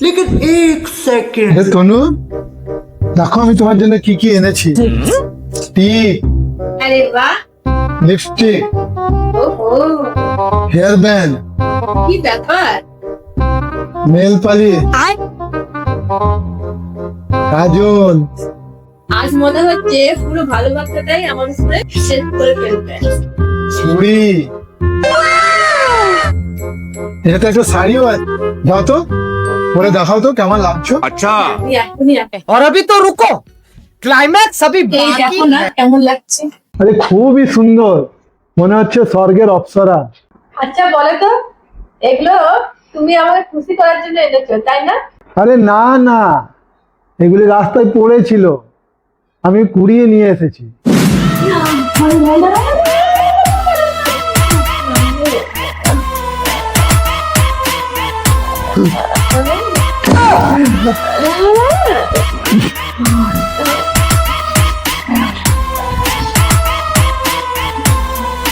लेकिन एक सेकंड হে তনু, দেখো আমি তোমার জন্য কি কি এনেছি। টিপ, अरे वाह লিপস্টিক, ओहो হেয়ার ব্যান্ড, কি ব্যাপার নেল পালিশ, কাজল, আজ মনে হচ্ছে পুরো ভালোবাসাটাই আমার উপরে শেষ করে ফেলবে চুড়ি, এটা একটা শাড়িও আছে। যাও তো পরে দেখাও তো কেমন লাগছো। আপনি এখনই আপনি और अभी तो रुको, क्लाइमैक्स अभी এই बाकी দেখো না কেমন লাগছে আরে খুবই সুন্দর, মনে হচ্ছে স্বর্গের অপ্সরা। আচ্ছা বলো তো এগুলো তুমি আমাকে খুশি করার জন্য এনেছো তাই না আরে না না, এগুলি রাস্তায় পড়েছিল, আমি কুড়িয়ে নিয়ে এসেছি।